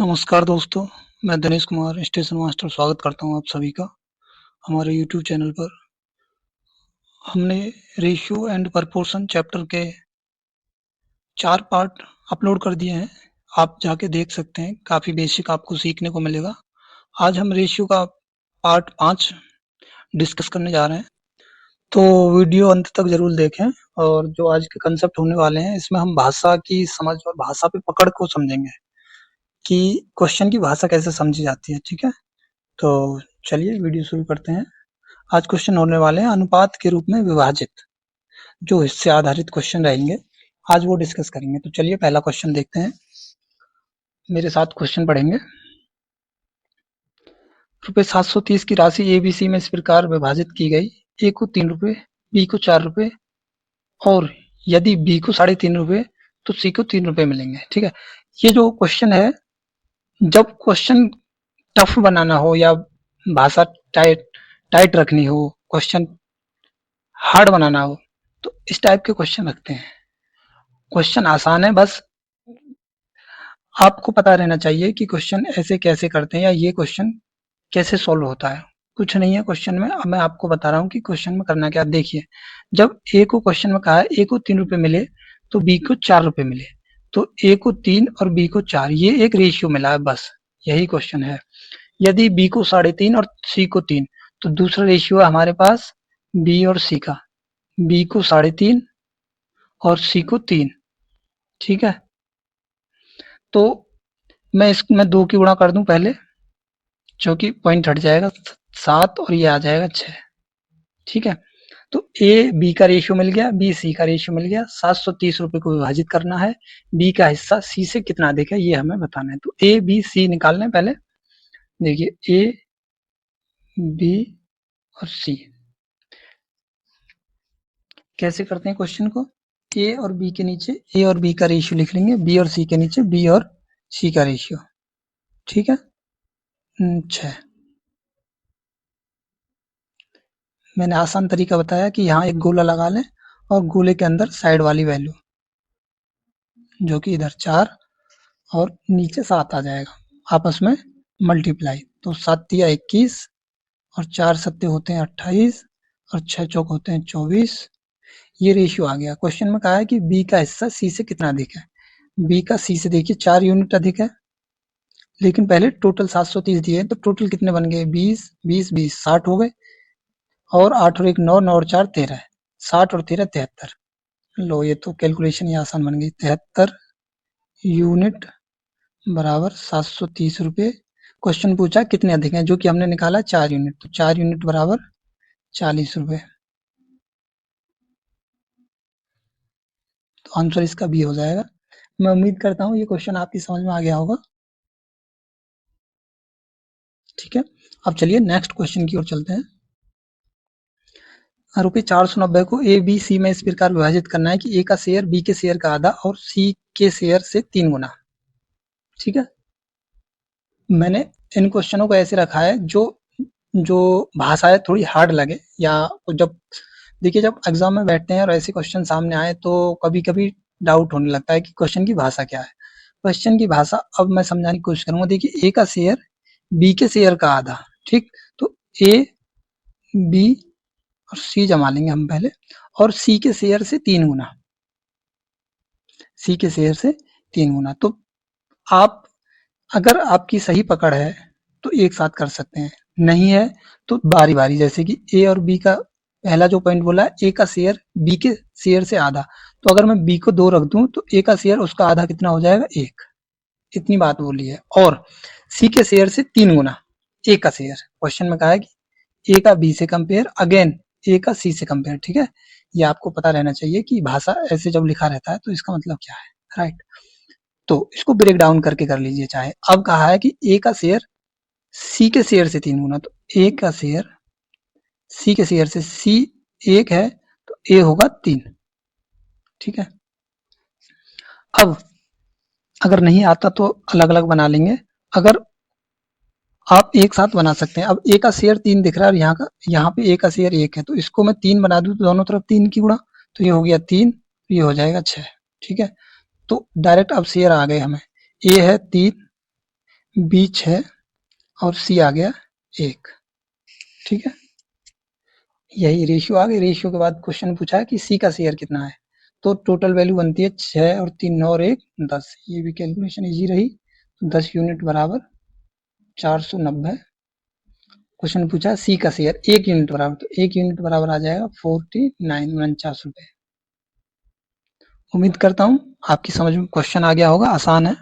नमस्कार दोस्तों, मैं दिनेश कुमार स्टेशन मास्टर स्वागत करता हूं आप सभी का हमारे यूट्यूब चैनल पर। हमने रेशियो एंड प्रपोर्शन चैप्टर के 4 पार्ट अपलोड कर दिए हैं। आप जाके देख सकते हैं, काफ़ी बेसिक आपको सीखने को मिलेगा। आज हम रेशियो का पार्ट 5 डिस्कस करने जा रहे हैं, तो वीडियो अंत तक ज़रूर देखें। और जो आज के कंसेप्ट होने वाले हैं, इसमें हम भाषा की समझ और भाषा पे पकड़ को समझेंगे कि क्वेश्चन की भाषा कैसे समझी जाती है, ठीक है? तो चलिए वीडियो शुरू करते हैं। आज क्वेश्चन होने वाले हैं अनुपात के रूप में विभाजित, जो हिस्से आधारित क्वेश्चन रहेंगे, आज वो डिस्कस करेंगे। तो चलिए पहला क्वेश्चन देखते हैं, मेरे साथ क्वेश्चन पढ़ेंगे। रुपये 730 की राशि एबीसी में इस प्रकार विभाजित की गई, ए को 3 रुपये, बी को 4 रुपये और यदि बी को 3.5 रुपये तो सी को 3 रुपये मिलेंगे, ठीक है? ये जो क्वेश्चन है, जब क्वेश्चन टफ बनाना हो या भाषा टाइट टाइट रखनी हो, क्वेश्चन हार्ड बनाना हो, तो इस टाइप के क्वेश्चन रखते हैं। क्वेश्चन आसान है, बस आपको पता रहना चाहिए कि क्वेश्चन ऐसे कैसे करते हैं या ये क्वेश्चन कैसे सॉल्व होता है। कुछ नहीं है क्वेश्चन में, अब मैं आपको बता रहा हूँ कि क्वेश्चन में करना क्या है। देखिए, जब ए को क्वेश्चन में कहा है ए को 3 रुपए मिले तो बी को 4 रुपए मिले, तो ए को 3 और बी को 4, ये एक रेशियो मिला है, बस यही क्वेश्चन है। यदि बी को 3.5 और सी को 3, तो दूसरा रेशियो है हमारे पास बी और सी का, बी को 3.5 और सी को 3, ठीक है? तो मैं इसमें 2 की गुणा कर दूं पहले, जो कि पॉइंट हट जाएगा 7 और ये आ जाएगा 6, ठीक है? तो ए बी का रेशियो मिल गया, बी सी का रेशियो मिल गया। 730 रुपए को विभाजित करना है, बी का हिस्सा सी से कितना अधिक है ये हमें बताना है। तो ए बी सी निकालना है पहले। देखिए ए बी और सी कैसे करते हैं क्वेश्चन को, ए और बी के नीचे ए और बी का रेशियो लिख लेंगे, बी और सी के नीचे बी और सी का रेशियो, ठीक है? 6। मैंने आसान तरीका बताया कि यहाँ एक गोला लगा लें और गोले के अंदर साइड वाली वैल्यू, जो कि इधर 4 और नीचे 7 आ जाएगा, आपस में मल्टीप्लाई। तो 7 तिया 21 और 4 सत्ते होते हैं 28 और 6 चौक होते हैं 24। ये रेशियो आ गया। क्वेश्चन में कहा है कि बी का हिस्सा सी से कितना अधिक है। बी का सी से देखिए 4 यूनिट अधिक है, लेकिन पहले टोटल 730 दिए हैं, तो टोटल कितने बन गए, 20 20 20 60 हो गए, और 8 और 1 9, 9 और 4 13, 60 और 13 73। लो, ये तो कैलकुलेशन ही आसान बन गई। 73 यूनिट बराबर 730 रुपये। क्वेश्चन पूछा कितने अधिक हैं, जो कि हमने निकाला 4 यूनिट, तो 4 यूनिट बराबर 40 रुपये। तो आंसर इसका बी हो जाएगा। मैं उम्मीद करता हूँ ये क्वेश्चन आपकी समझ में आ गया होगा, ठीक है? अब चलिए नेक्स्ट क्वेश्चन की ओर चलते हैं। रुपये 490 को ए बी सी में इस प्रकार विभाजित करना है कि ए का शेयर बी के शेयर का आधा और सी के शेयर से 3 गुना, ठीक है? मैंने इन क्वेश्चनों को ऐसे रखा है जो जो भाषाएं थोड़ी हार्ड लगे, या जब देखिए जब एग्जाम में बैठते हैं और ऐसे क्वेश्चन सामने आए तो कभी कभी डाउट होने लगता है कि क्वेश्चन की भाषा क्या है। क्वेश्चन की भाषा अब मैं समझाने की कोशिश करूंगा। देखिए, ए का शेयर बी के शेयर का आधा, ठीक? तो ए बी और सी जमा लेंगे हम पहले, और सी के शेयर से 3 गुना, सी के शेयर से 3 गुना। तो आप, अगर आपकी सही पकड़ है तो एक साथ कर सकते हैं, नहीं है तो बारी बारी, जैसे कि ए और बी का पहला जो पॉइंट बोला है, ए का शेयर बी के शेयर से आधा, तो अगर मैं बी को 2 रख दूं तो ए का शेयर उसका आधा कितना हो जाएगा, 1। इतनी बात बोली है। और सी के शेयर से 3 गुना ए का शेयर, क्वेश्चन में कहा है कि ए का बी से कंपेयर, अगेन ए का सी से कंपेयर, ठीक है? ये आपको पता रहना चाहिए कि भाषा ऐसे जब लिखा रहता है तो इसका मतलब क्या है, राइट? तो इसको ब्रेक डाउन करके कर लीजिए चाहे। अब कहा है कि ए का शेयर सी के शेयर से 3 गुना, तो ए का शेयर सी के शेयर से, सी 1 है तो ए होगा 3, ठीक है? अब अगर नहीं आता तो अलग अलग बना लेंगे, अगर आप एक साथ बना सकते हैं। अब ए का शेयर 3 दिख रहा है और यहाँ पे ए का शेयर 1 है, तो इसको मैं 3 बना दूं तो दोनों तरफ 3 की गुणा, तो ये हो गया 3, ये हो जाएगा 6, ठीक है? तो डायरेक्ट अब शेयर आ गए हमें, ए है 3, बी 6 और सी आ गया 1। ठीक है, यही रेशियो आ गई। रेशियो के बाद क्वेश्चन पूछा है कि सी का शेयर कितना है, तो टोटल वैल्यू बनती है 6 और 3 9 और 1 10। ये भी कैलकुलेशन इजी रही। 10 यूनिट बराबर 490। क्वेश्चन पूछा सी का शेयर 1 यूनिट बराबर, तो 1 यूनिट बराबर आ जाएगा 49 49 रुपए। उम्मीद करता हूँ आपकी समझ में क्वेश्चन आ गया होगा। आसान है,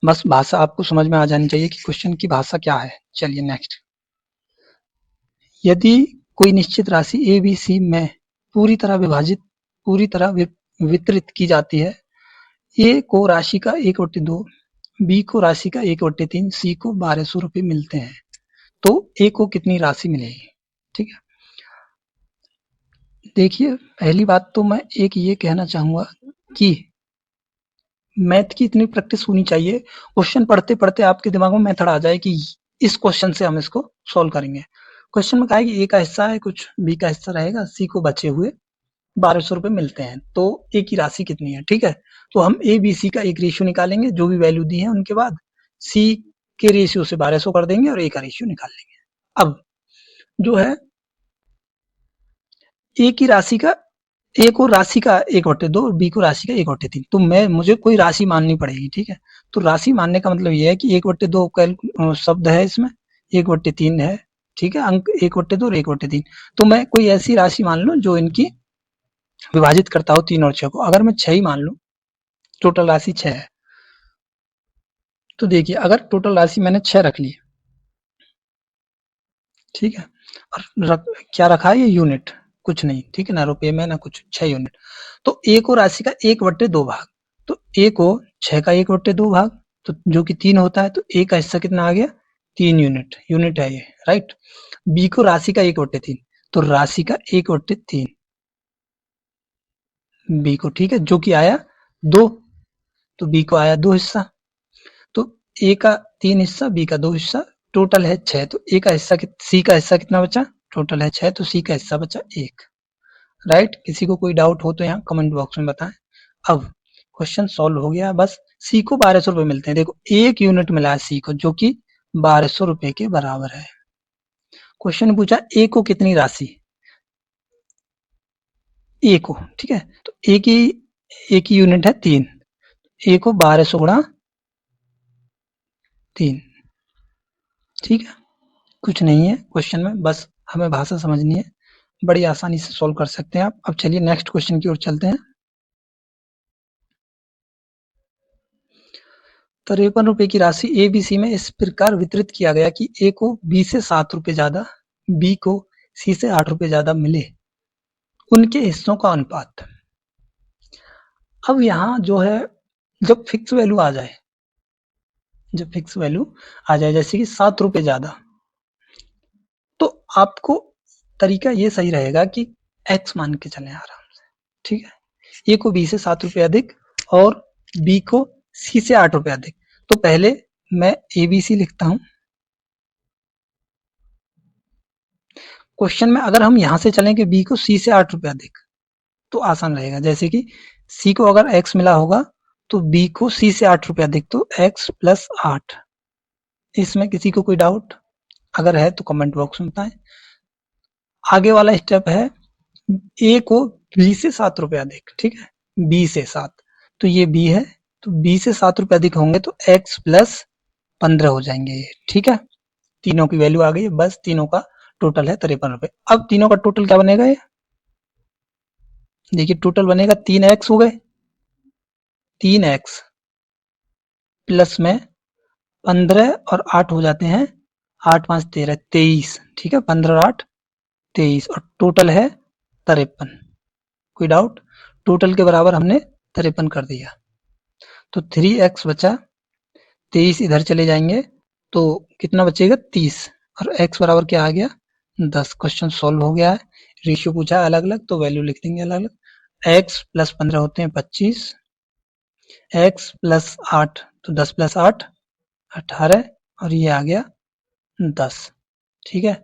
बस भाषा आपको समझ में आ जानी चाहिए कि क्वेश्चन की भाषा क्या है। चलिए नेक्स्ट। यदि कोई निश्चित राशि ए बी सी में पूरी तरह वितरित की जाती है, ए को राशि का 1/2, बी को राशि का 1/3, सी को 1200 रुपए मिलते हैं, तो ए को कितनी राशि मिलेगी? ठीक है, देखिए पहली बात तो मैं एक ये कहना चाहूंगा कि मैथ की इतनी प्रैक्टिस होनी चाहिए, क्वेश्चन पढ़ते पढ़ते आपके दिमाग में मेथड आ जाए कि इस क्वेश्चन से हम इसको सॉल्व करेंगे। क्वेश्चन में कहा है कि ए का हिस्सा है कुछ, बी का हिस्सा रहेगा, सी को बचे हुए 1200 रुपए मिलते हैं, तो ए की राशि कितनी है? ठीक है, तो हम ए बी सी का एक रेशियो निकालेंगे, जो भी वैल्यू दी है उनके बाद सी के रेशियो से 1200 कर देंगे और ए का रेशियो निकाल लेंगे। अब जो है ए की राशि का, ए को राशि का 1/2 और बी को राशि का 1/3, तो मुझे कोई राशि माननी पड़ेगी। ठीक है, तो राशि मानने का मतलब ये है कि 1/2 शब्द है इसमें, 1/3 है। ठीक है, अंक 1/2 और 1/3, तो मैं कोई ऐसी राशि मान लूं जो इनकी विभाजित करता हो 3 और 6 को। अगर मैं 6 ही मान लूं, टोटल राशि 6 है, तो देखिए अगर टोटल राशि मैंने 6 रख ली, ठीक है, और क्या रखा है? ये यूनिट, कुछ नहीं। ठीक है ना, रुपये में ना कुछ, 6 यूनिट। तो ए को राशि का 1/2 भाग, तो ए को 6 का 1/2 भाग, तो जो कि 3 होता है, तो ए का हिस्सा कितना आ गया? 3 यूनिट, यूनिट है ये, राइट। बी को राशि का 1/3, तो राशि का 1/3 बी को, ठीक है, जो कि आया 2, तो बी को आया 2 हिस्सा, तो ए का 3 हिस्सा, बी का 2 हिस्सा, टोटल है 6, तो ए का हिस्सा, सी का हिस्सा कितना बचा? टोटल है 6, तो सी का हिस्सा बचा 1, राइट। किसी को कोई डाउट हो तो यहाँ कमेंट बॉक्स में बताएं। अब क्वेश्चन सॉल्व हो गया, बस सी को 1200 रुपए मिलते हैं। देखो 1 यूनिट मिला है सी को, जो कि 1200 रुपए के बराबर है। क्वेश्चन पूछा ए को कितनी राशि, ए को, ठीक है, तो ए की यूनिट है 3, ए को 1200 गुणा 3, ठीक है, कुछ नहीं है क्वेश्चन में, बस हमें भाषा समझनी है, बड़ी आसानी से सॉल्व कर सकते हैं आप। अब चलिए नेक्स्ट क्वेश्चन की ओर चलते हैं। 53 रुपए की राशि ए बी सी में इस प्रकार वितरित किया गया कि ए को बी से 7 रुपए ज्यादा, बी को सी से 8 रुपए ज्यादा मिले, उनके हिस्सों का अनुपात। अब यहाँ जो है, जब फिक्स वैल्यू आ जाए, जैसे कि 7 रुपए ज्यादा, तो आपको तरीका ये सही रहेगा कि एक्स मान के चलें आराम से। ठीक है, ए को बी से 7 रुपए अधिक और बी को सी से 8 रुपए अधिक, तो पहले मैं ए बी सी लिखता हूं। क्वेश्चन में अगर हम यहां से चलें कि बी को सी से 8 रुपए अधिक, तो आसान रहेगा। जैसे कि सी को अगर एक्स मिला होगा, तो बी को सी से 8 रुपए अधिक, तो एक्स प्लस 8। इसमें किसी को कोई डाउट अगर है तो कमेंट बॉक्स में बताएं। आगे वाला स्टेप है, ए को बी से 7 रुपए अधिक, ठीक है, बी से 7, तो ये बी है, तो बी से 7 रुपए अधिक होंगे तो एक्स प्लस 15 हो जाएंगे ये। ठीक है, तीनों की वैल्यू आ गई, बस तीनों का टोटल है 53 रुपए। अब तीनों का टोटल क्या बनेगा? ये देखिए टोटल बनेगा 3x हो गए, 3x प्लस में 15 और 8 हो जाते हैं, 8 5 13 23, ठीक है, 15 और 8 23, और टोटल है 53। कोई डाउट? टोटल के बराबर हमने 53 कर दिया, तो 3x बचा, 23 इधर चले जाएंगे तो कितना बचेगा? 30, और x बराबर क्या आ गया? 10। क्वेश्चन सॉल्व हो गया है। रेशियो पूछा है अलग अलग, तो वैल्यू लिख देंगे अलग अलग। x प्लस 15 होते हैं 25, x प्लस 8, तो 10 प्लस 8 18, और ये आ गया 10। ठीक है,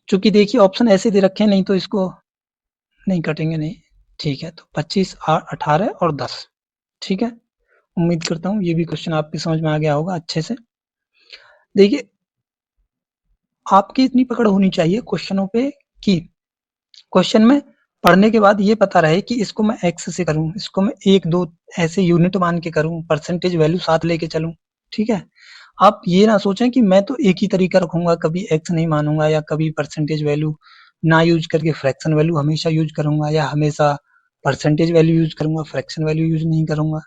चूंकि देखिए ऑप्शन ऐसे दे रखे हैं, नहीं तो इसको नहीं कटेंगे नहीं। ठीक है, तो 25 18 और 10, ठीक है, उम्मीद करता हूँ ये भी क्वेश्चन आपके समझ में आ गया होगा अच्छे से। देखिए, आपकी इतनी पकड़ होनी चाहिए क्वेश्चनों पे कि क्वेश्चन में पढ़ने के बाद ये पता रहे कि इसको मैं एक्स से करूँ, इसको मैं 1-2 ऐसे यूनिट मान के करूँ, परसेंटेज वैल्यू साथ लेके चलूँ, ठीक है? आप ये ना सोचें कि मैं तो एक ही तरीका रखूँगा, कभी एक्स नहीं मानूँगा या कभी परसेंटेज वैल्यू ना यूज़ करके फ्रैक्शन वैल्यू हमेशा यूज़ करूँगा या हमेशा परसेंटेज वैल्यू यूज़ करूँगा, फ्रैक्शन वैल्यू यूज़ नहीं करूँगा।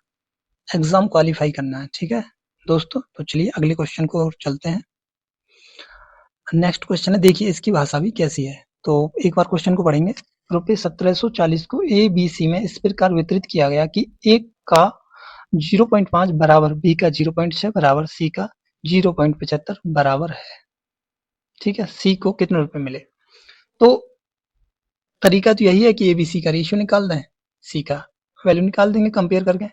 एग्ज़ाम क्वालीफाई करना है, ठीक है दोस्तों? तो चलिए अगले क्वेश्चन को ओर चलते हैं। नेक्स्ट क्वेश्चन है, देखिए इसकी भाषा भी कैसी है। तो एक बार क्वेश्चन को पढ़ेंगे। रुपये 1740 को ए बी सी में इस प्रकार वितरित किया गया कि ए का 0.5 बराबर, बी का 0.6 बराबर, सी का 0.75 बराबर है। ठीक है, सी को कितने रुपए मिले? तो तरीका तो यही है कि ए बी सी का रेशियो निकाल दें, सी का वैल्यू निकाल देंगे कंपेयर करके।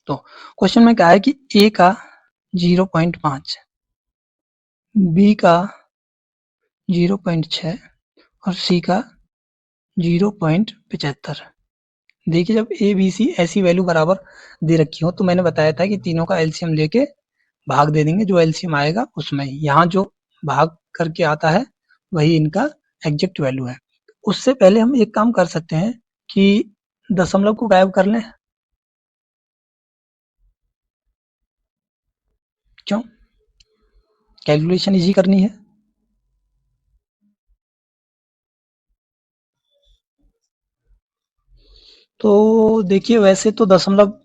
तो क्वेश्चन में क्या है कि ए का 0.5, बी का 0.6 और सी का 0.75। देखिए, जब ए बी सी ऐसी वैल्यू बराबर दे रखी हो तो मैंने बताया था कि तीनों का एलसीएम लेके भाग दे देंगे, जो एलसीएम आएगा उसमें ही। यहाँ जो भाग करके आता है वही इनका एग्जैक्ट वैल्यू है। उससे पहले हम एक काम कर सकते हैं कि दशमलव को गायब कर लें। क्यों? कैलकुलेशन इजी करनी है। तो देखिए, वैसे तो दशमलव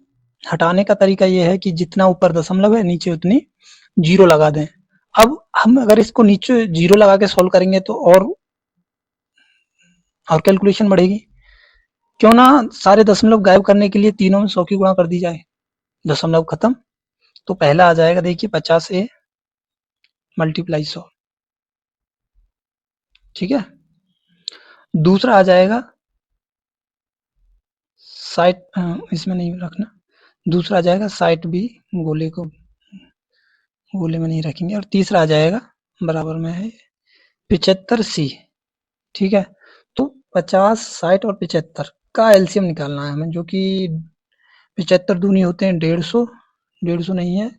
हटाने का तरीका ये है कि जितना ऊपर दशमलव है नीचे उतनी जीरो लगा दें। अब हम अगर इसको नीचे जीरो लगा के सॉल्व करेंगे तो और कैलकुलेशन बढ़ेगी। क्यों ना सारे दशमलव गायब करने के लिए तीनों में 100 की गुणा कर दी जाए, दशमलव खत्म। तो पहला आ जाएगा, देखिए 50 मल्टीप्लाई 100, ठीक है। दूसरा आ जाएगा 60, इसमें नहीं रखना। दूसरा आ जाएगा 60 बी, गोले को गोले में नहीं रखेंगे। और तीसरा आ जाएगा बराबर में है 75 सी, ठीक है। तो 50, 60 और 75 का एलसीएम निकालना है हमें, जो कि 75 दूनी होते हैं 150, 150 नहीं है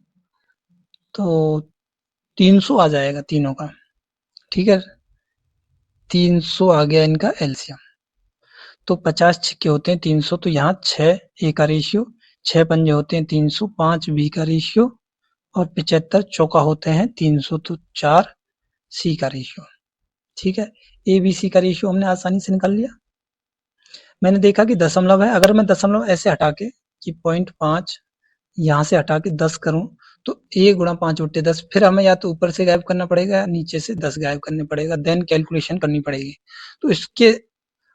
तो 300 आ जाएगा तीनों का, ठीक है। 300 आ गया इनका एलसीएम। तो 50 छक्के होते हैं 300, तो यहाँ 6 ए का रेशियो, 6 पंजे होते हैं 300, 5 बी का रेशियो और 75 चौका होते हैं 300, तो 4 सी का रेशियो, ठीक है। ए बी सी का रेशियो हमने आसानी से निकाल लिया। मैंने देखा कि दशमलव है, अगर मैं दशमलव ऐसे हटा के कि 0.5 यहाँ से हटा के 10 करूं तो ए गुणा 5/10, फिर हमें या तो ऊपर से गायब करना पड़ेगा या नीचे से 10 गायब करने पड़ेगा, देन कैलकुलेशन करनी पड़ेगी। तो इसके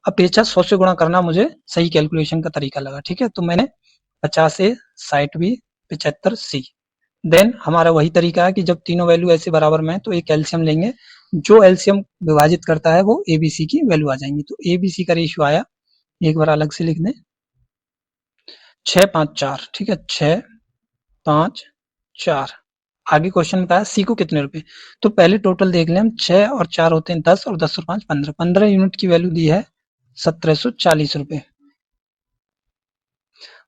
अपेक्षा 100 से गुणा करना मुझे सही कैलकुलेशन का तरीका लगा, ठीक है। तो मैंने 50 ए, 60 बी, 75 सी। देन हमारा वही तरीका है कि जब तीनों वैल्यू ऐसे बराबर में है तो एक एलसीएम लेंगे, जो एलसीएम विभाजित करता है वो एबीसी की वैल्यू आ जाएंगी। तो एबीसी का रेशियो आया, एक बार अलग से लिख दें, 6, 5, 4, ठीक है। 6, 5, 4। आगे क्वेश्चन बताया सी को कितने रुपए। तो पहले टोटल देख लें हम, 6 और 4 होते हैं 10 और 10 और 5 15, 15 यूनिट की वैल्यू दी है 1740 रुपए।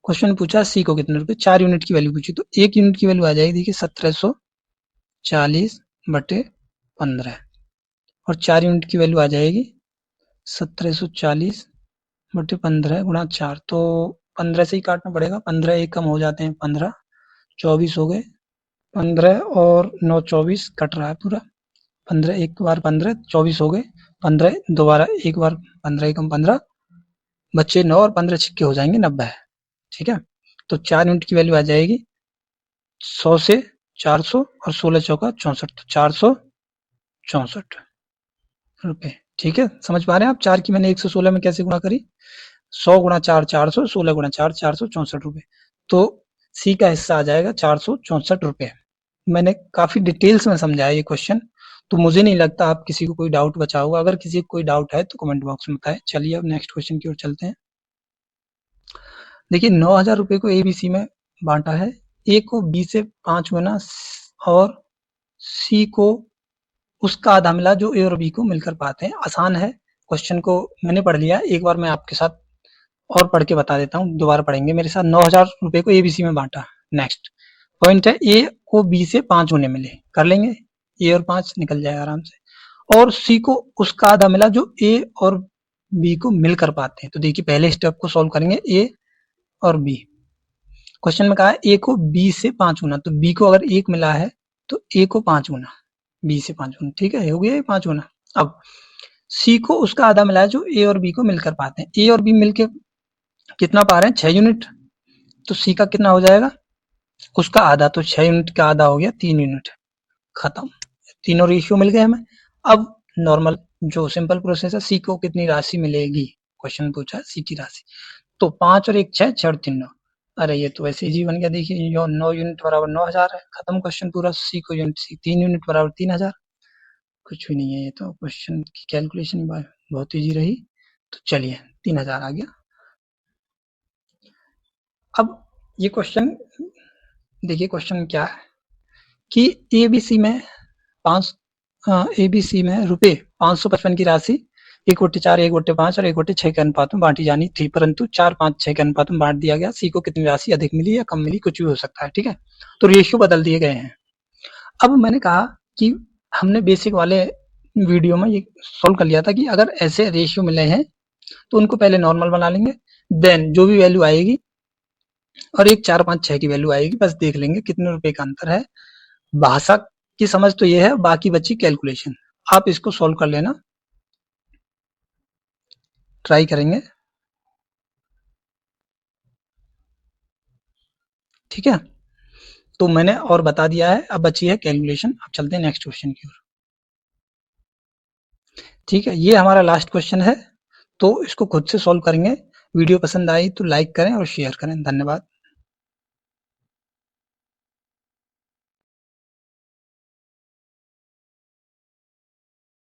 क्वेश्चन पूछा सी को कितने रुपए, 4 यूनिट की वैल्यू पूछी, तो 1 यूनिट की वैल्यू आ जाएगी, देखिए 1740/15 और 4 यूनिट की वैल्यू आ जाएगी 1740/15 गुणा 4। तो 15 से ही काटना पड़ेगा, 15 एक कम हो जाते हैं 15, 24 हो गए। 15 और 9 24 कट रहा है पूरा। 15 एक बार 15 24 हो गए। 15 दोबारा एक बार 15 एकम 15 बच्चे 9 और 15 छिक्के हो जाएंगे 90, ठीक है। तो 4 यूनिट की वैल्यू आ जाएगी 100 से 400 और 16 चौका 64, तो 464 रुपए, ठीक है। समझ पा रहे हैं आप? 4 की मैंने 116 में कैसे गुणा करी, 100 गुणा 4 400, 16 गुणा 4 464 रुपए। तो सी का हिस्सा आ जाएगा 464 रुपए। मैंने काफी डिटेल्स में समझाया ये क्वेश्चन, तो मुझे नहीं लगता आप किसी को कोई डाउट बचा होगा। अगर किसी को कोई डाउट है तो कमेंट बॉक्स में बताएं। चलिए अब नेक्स्ट क्वेश्चन की ओर चलते हैं। देखिए, 9,000 रुपए को ए बी सी में बांटा है। ए को बी से 5 गुना और सी को उसका आधा मिला जो ए और बी को मिलकर पाते हैं। आसान है, क्वेश्चन को मैंने पढ़ लिया, एक बार मैं आपके साथ और पढ़ के बता देता हूँ, दोबारा पढ़ेंगे मेरे साथ। 9,000 रुपए को एबीसी में बांटा। नेक्स्ट पॉइंट है, ए को बी से 5 गुने मिले, कर लेंगे, ए और 5 निकल जाएगा आराम से। और सी को उसका आधा मिला जो ए और बी को मिलकर पाते हैं। तो देखिए पहले स्टेप को सॉल्व करेंगे, ए और बी। क्वेश्चन में कहा है ए को बी से 5 गुना, तो बी को अगर 1 मिला है तो ए को 5 गुना, बी से 5 गुना, ठीक है, हो गया ये 5 गुना। अब सी को उसका आधा मिला है जो ए और बी को मिलकर पाते हैं। ए और बी मिलके कितना पा रहे हैं, 6 यूनिट। तो सी का कितना हो जाएगा, उसका आधा, तो 6 यूनिट का आधा हो गया 3 यूनिट, खत्म। तीनों रेशियो मिल गए हमें। अब नॉर्मल जो सिंपल प्रोसेस है, सी को कितनी राशि मिलेगी, क्वेश्चन पूछा है सी की राशि। तो 5 और 1 6, 6 और 3 9। अरे ये तो ऐसे ही बन गया, देखिए 9 यूनिट बराबर 9,000 है, खत्म क्वेश्चन पूरा। सी को यूनिट, सी 3 यूनिट बराबर 3,000। कुछ भी नहीं है, ये तो क्वेश्चन की कैलकुलेशन बहुत ईजी रही। तो चलिए 3,000 आ गया। अब ये क्वेश्चन देखिए, क्वेश्चन क्या है कि एबीसी में एबीसी में रुपए 555 की राशि 1/4, 1/5 और 1/6 के अनुपात में बांटी जानी थी, परंतु 4, 5, 6 के अनुपात में बांट दिया गया। सी को कितनी राशि अधिक मिली या कम मिली, कुछ भी हो सकता है, ठीक है। तो रेशियो बदल दिए गए हैं। अब मैंने कहा कि हमने बेसिक वाले वीडियो में ये सॉल्व कर लिया था कि अगर ऐसे रेशियो मिले हैं तो उनको पहले नॉर्मल बना लेंगे, देन जो भी वैल्यू आएगी और एक 4, 5, 6 की वैल्यू आएगी, बस देख लेंगे कितने रुपए का अंतर है। भाषा की समझ तो ये है, बाकी बची कैलकुलेशन। आप इसको सॉल्व कर लेना, ट्राई करेंगे, ठीक है। तो मैंने और बता दिया है, अब बची है कैलकुलेशन। अब चलते हैं नेक्स्ट क्वेश्चन की ओर, ठीक है। ये हमारा लास्ट क्वेश्चन है, तो इसको खुद से सॉल्व करेंगे। वीडियो पसंद आई तो लाइक करें और शेयर करें। धन्यवाद।